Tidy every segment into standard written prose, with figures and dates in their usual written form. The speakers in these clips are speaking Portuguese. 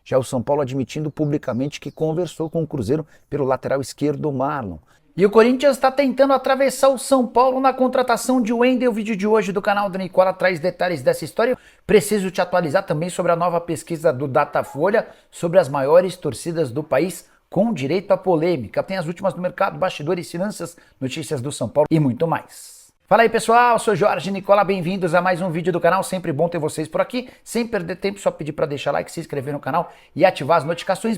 Já o São Paulo admitindo publicamente que conversou com o Cruzeiro pelo lateral esquerdo Marlon. E o Corinthians está tentando atravessar o São Paulo na contratação de Wendel. O vídeo de hoje do canal do Nicola traz detalhes dessa história. Preciso te atualizar também sobre a nova pesquisa do Datafolha sobre as maiores torcidas do país, com direito à polêmica. Tem as últimas do mercado, bastidores, finanças, notícias do São Paulo e muito mais. Fala aí pessoal, sou Jorge Nicola, bem-vindos a mais um vídeo do canal, sempre bom ter vocês por aqui. Sem perder tempo, só pedir para deixar like, se inscrever no canal e ativar as notificações.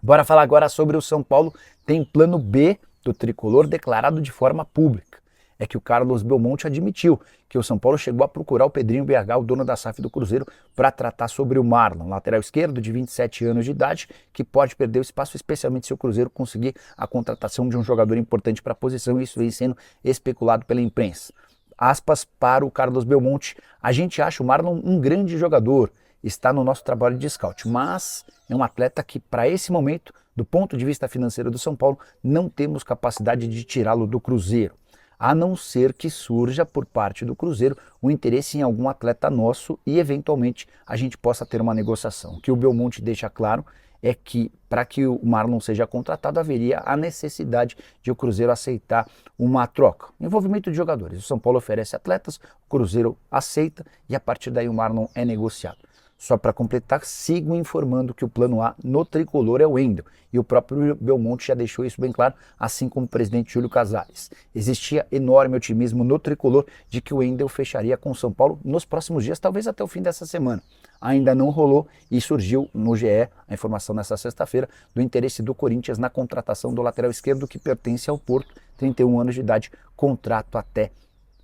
Bora falar agora sobre o São Paulo. Tem plano B do tricolor declarado de forma pública. É que o Carlos Belmonte admitiu que o São Paulo chegou a procurar o Pedrinho BH, o dono da SAF do Cruzeiro, para tratar sobre o Marlon, lateral esquerdo de 27 anos de idade, que pode perder o espaço, especialmente se o Cruzeiro conseguir a contratação de um jogador importante para a posição, e isso vem sendo especulado pela imprensa. Aspas para o Carlos Belmonte: a gente acha o Marlon um grande jogador, está no nosso trabalho de scout, mas é um atleta que, para esse momento, do ponto de vista financeiro do São Paulo, não temos capacidade de tirá-lo do Cruzeiro, a não ser que surja por parte do Cruzeiro o interesse em algum atleta nosso e eventualmente a gente possa ter uma negociação. O que o Belmonte deixa claro é que para que o Marlon seja contratado haveria a necessidade de o Cruzeiro aceitar uma troca, envolvimento de jogadores. O São Paulo oferece atletas, o Cruzeiro aceita e a partir daí o Marlon é negociado. Só para completar, sigo informando que o plano A no tricolor é o Wendel, e o próprio Belmonte já deixou isso bem claro, assim como o presidente Júlio Casares. Existia enorme otimismo no tricolor de que o Wendel fecharia com o São Paulo nos próximos dias, talvez até o fim dessa semana. Ainda não rolou e surgiu no GE a informação nessa sexta-feira do interesse do Corinthians na contratação do lateral esquerdo que pertence ao Porto, 31 anos de idade, contrato até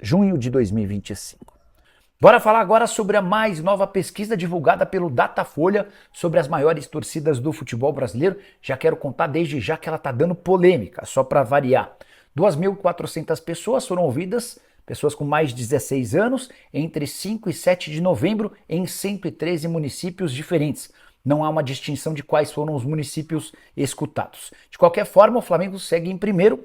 junho de 2025. Bora falar agora sobre a mais nova pesquisa divulgada pelo Datafolha sobre as maiores torcidas do futebol brasileiro. Já quero contar desde já que ela está dando polêmica, só para variar. 2.400 pessoas foram ouvidas, pessoas com mais de 16 anos, entre 5 e 7 de novembro, em 113 municípios diferentes. Não há uma distinção de quais foram os municípios escutados. De qualquer forma, o Flamengo segue em primeiro,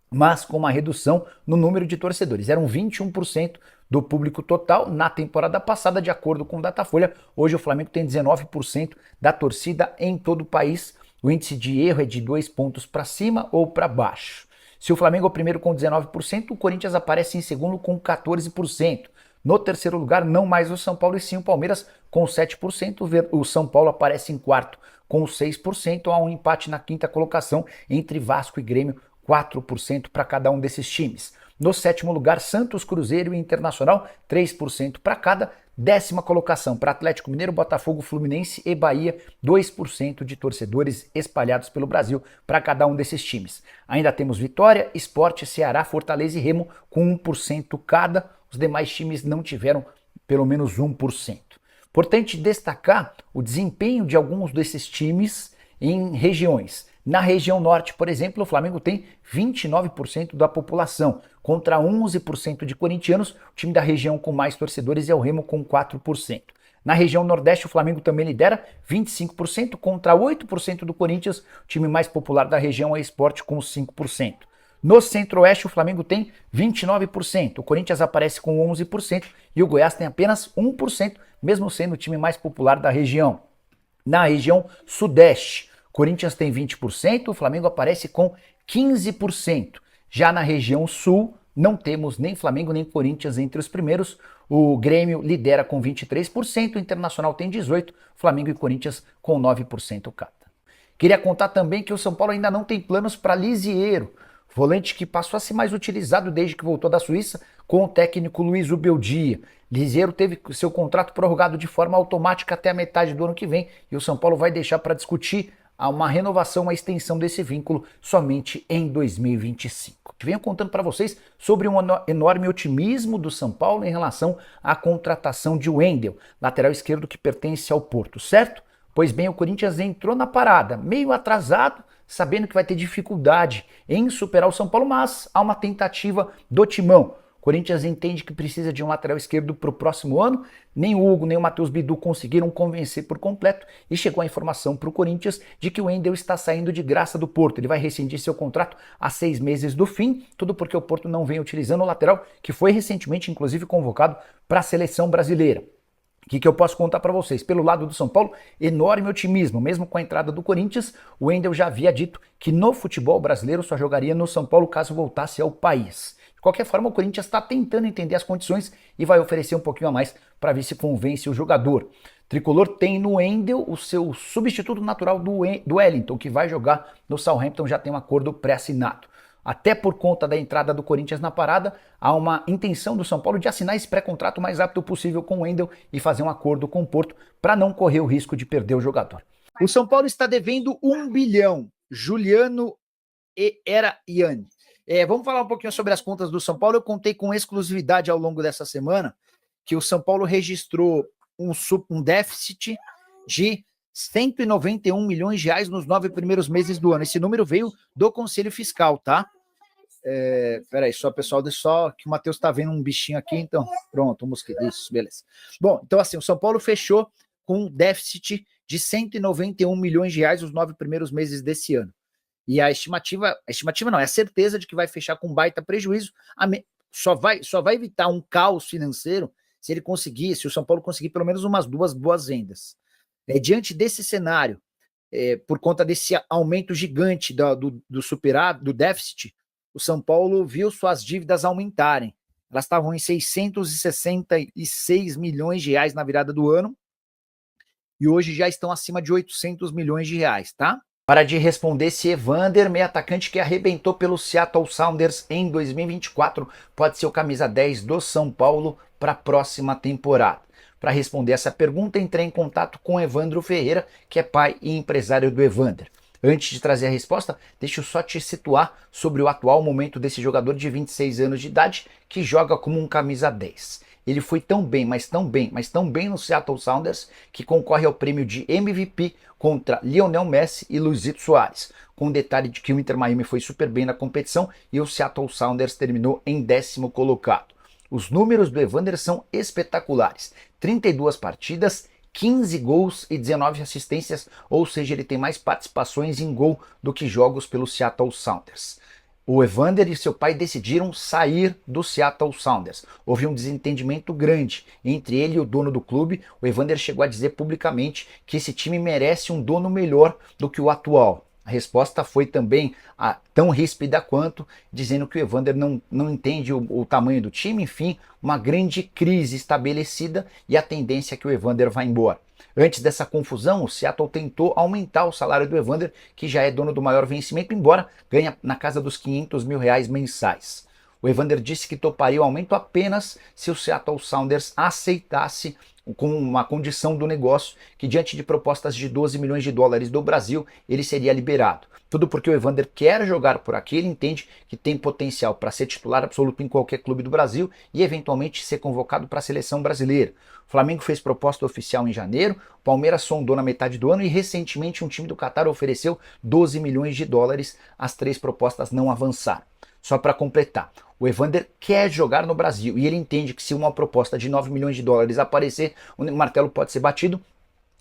mas com uma redução no número de torcedores. Eram 21% do público total na temporada passada, de acordo com o Datafolha. Hoje o Flamengo tem 19% da torcida em todo o país. O índice de erro é de 2 pontos para cima ou para baixo. Se o Flamengo é o primeiro com 19%, o Corinthians aparece em segundo com 14%. No terceiro lugar, não mais o São Paulo e sim o Palmeiras com 7%. O São Paulo aparece em quarto com 6%. Há um empate na quinta colocação entre Vasco e Grêmio, 4% para cada um desses times. No sétimo lugar, Santos, Cruzeiro e Internacional, 3% para cada. Décima colocação para Atlético Mineiro, Botafogo, Fluminense e Bahia, 2% de torcedores espalhados pelo Brasil para cada um desses times. Ainda temos Vitória, Sport, Ceará, Fortaleza e Remo com 1% cada. Os demais times não tiveram pelo menos 1%. Importante destacar o desempenho de alguns desses times em regiões. Na região norte, por exemplo, o Flamengo tem 29% da população, contra 11% de corintianos. O time da região com mais torcedores é o Remo, com 4%. Na região nordeste, o Flamengo também lidera, 25%, contra 8% do Corinthians. O time mais popular da região é o Sport, com 5%. No centro-oeste, o Flamengo tem 29%, o Corinthians aparece com 11% e o Goiás tem apenas 1%, mesmo sendo o time mais popular da região. Na região sudeste, Corinthians tem 20%, o Flamengo aparece com 15%. Já na região sul, não temos nem Flamengo nem Corinthians entre os primeiros. O Grêmio lidera com 23%, o Internacional tem 18%, Flamengo e Corinthians com 9% cada. Queria contar também que o São Paulo ainda não tem planos para Lisieiro, volante que passou a ser mais utilizado desde que voltou da Suíça com o técnico Luiz Ubeldia. Lisieiro teve seu contrato prorrogado de forma automática até a metade do ano que vem e o São Paulo vai deixar para discutir uma renovação, uma extensão desse vínculo somente em 2025. Venho contando para vocês sobre um enorme otimismo do São Paulo em relação à contratação de Wendel, lateral esquerdo que pertence ao Porto, certo? Pois bem, o Corinthians entrou na parada, meio atrasado, sabendo que vai ter dificuldade em superar o São Paulo, mas há uma tentativa do timão. O Corinthians entende que precisa de um lateral esquerdo para o próximo ano. Nem o Hugo nem o Matheus Bidu conseguiram convencer por completo e chegou a informação para o Corinthians de que o Wendel está saindo de graça do Porto. Ele vai rescindir seu contrato a 6 meses do fim, tudo porque o Porto não vem utilizando o lateral, que foi recentemente inclusive convocado para a seleção brasileira. O que eu posso contar para vocês? Pelo lado do São Paulo, enorme otimismo. Mesmo com a entrada do Corinthians, o Wendel já havia dito que no futebol brasileiro só jogaria no São Paulo caso voltasse ao país. De qualquer forma, o Corinthians está tentando entender as condições e vai oferecer um pouquinho a mais para ver se convence o jogador. O Tricolor tem no Wendel o seu substituto natural do Wellington, que vai jogar no Southampton, já tem um acordo pré-assinado. Até por conta da entrada do Corinthians na parada, há uma intenção do São Paulo de assinar esse pré-contrato o mais rápido possível com o Wendel e fazer um acordo com o Porto para não correr o risco de perder o jogador. O São Paulo está devendo 1 bilhão. Juliano era Iane. Vamos falar um pouquinho sobre as contas do São Paulo. Eu contei com exclusividade ao longo dessa semana que o São Paulo registrou um déficit de 191 milhões de reais nos 9 primeiros meses do ano. Esse número veio do Conselho Fiscal, tá? Peraí, só pessoal, só que o Matheus tá vendo um bichinho aqui, então, pronto, um mosquito, isso, beleza. Bom, então assim, o São Paulo fechou com um déficit de 191 milhões de reais nos 9 primeiros meses desse ano. E a estimativa não, é a certeza de que vai fechar com baita prejuízo, só vai evitar um caos financeiro se ele conseguir, se o São Paulo conseguir pelo menos umas 2 boas vendas. Diante desse cenário, por conta desse aumento gigante do superávit, do déficit, o São Paulo viu suas dívidas aumentarem. Elas estavam em 666 milhões de reais na virada do ano e hoje já estão acima de 800 milhões de reais, tá? Para de responder se Evander, meio atacante que arrebentou pelo Seattle Sounders em 2024, pode ser o camisa 10 do São Paulo para a próxima temporada. Para responder essa pergunta, entrei em contato com Evandro Ferreira, que é pai e empresário do Evander. Antes de trazer a resposta, deixa eu só te situar sobre o atual momento desse jogador de 26 anos de idade, que joga como um camisa 10. Ele foi tão bem no Seattle Sounders, que concorre ao prêmio de MVP contra Lionel Messi e Luizito Soares, com o detalhe de que o Inter Miami foi super bem na competição e o Seattle Sounders terminou em 10º colocado. Os números do Evander são espetaculares, 32 partidas, 15 gols e 19 assistências, ou seja, ele tem mais participações em gol do que jogos pelo Seattle Sounders. O Evander e seu pai decidiram sair do Seattle Sounders. Houve um desentendimento grande entre ele e o dono do clube. O Evander chegou a dizer publicamente que esse time merece um dono melhor do que o atual. A resposta foi também tão ríspida quanto, dizendo que o Evander não entende o tamanho do time, enfim, uma grande crise estabelecida e a tendência é que o Evander vá embora. Antes dessa confusão, o Seattle tentou aumentar o salário do Evander, que já é dono do maior vencimento, embora ganhe na casa dos 500 mil reais mensais. O Evander disse que toparia o aumento apenas se o Seattle Sounders aceitasse com uma condição do negócio que, diante de propostas de 12 milhões de dólares do Brasil, ele seria liberado. Tudo porque o Evander quer jogar por aqui, ele entende que tem potencial para ser titular absoluto em qualquer clube do Brasil e eventualmente ser convocado para a seleção brasileira. O Flamengo fez proposta oficial em janeiro, o Palmeiras sondou na metade do ano e recentemente um time do Catar ofereceu 12 milhões de dólares, as 3 propostas não avançaram. Só para completar, o Evander quer jogar no Brasil e ele entende que se uma proposta de 9 milhões de dólares aparecer, o martelo pode ser batido,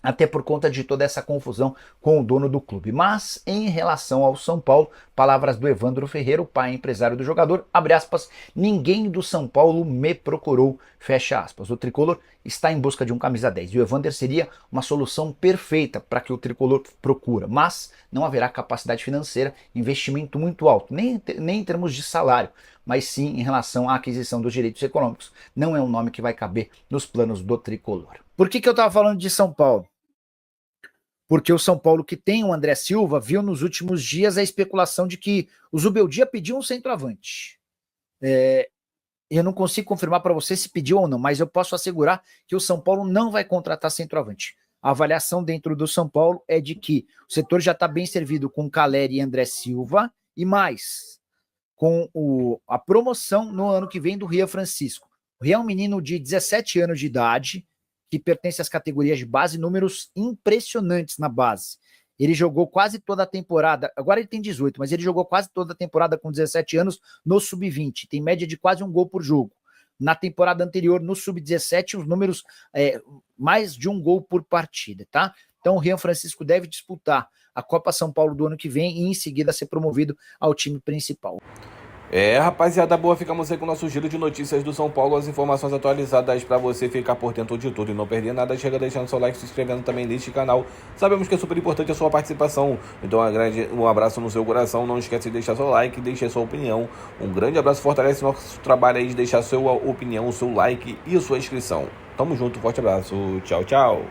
até por conta de toda essa confusão com o dono do clube. Mas, em relação ao São Paulo, palavras do Evandro Ferreira, o pai empresário do jogador, abre aspas, ninguém do São Paulo me procurou, fecha aspas. O Tricolor está em busca de um camisa 10 e o Evander seria uma solução perfeita para que o Tricolor procura, mas não haverá capacidade financeira, investimento muito alto, nem em termos de salário, mas sim em relação à aquisição dos direitos econômicos. Não é um nome que vai caber nos planos do Tricolor. Por que eu estava falando de São Paulo? Porque o São Paulo, que tem o André Silva, viu nos últimos dias a especulação de que o Zubeldia pediu um centroavante. Eu não consigo confirmar para você se pediu ou não, mas eu posso assegurar que o São Paulo não vai contratar centroavante. A avaliação dentro do São Paulo é de que o setor já está bem servido com Caleri e André Silva e mais, com a promoção no ano que vem do Rian Francisco. O Rian é um menino de 17 anos de idade, que pertence às categorias de base, números impressionantes na base. Ele jogou quase toda a temporada, agora ele tem 18, mas ele jogou quase toda a temporada com 17 anos no Sub-20, tem média de quase 1 gol por jogo. Na temporada anterior, no Sub-17, os números mais de 1 gol por partida, tá? Então o Rian Francisco deve disputar a Copa São Paulo do ano que vem e em seguida ser promovido ao time principal. Rapaziada boa, ficamos aí com o nosso giro de notícias do São Paulo, as informações atualizadas pra você ficar por dentro de tudo e não perder nada. Chega deixando seu like, se inscrevendo também neste canal. Sabemos que é super importante a sua participação, então um abraço no seu coração. Não esquece de deixar seu like, deixe a sua opinião. Um grande abraço, fortalece nosso trabalho aí de deixar sua opinião, o seu like e a sua inscrição. Tamo junto, forte abraço, tchau, tchau.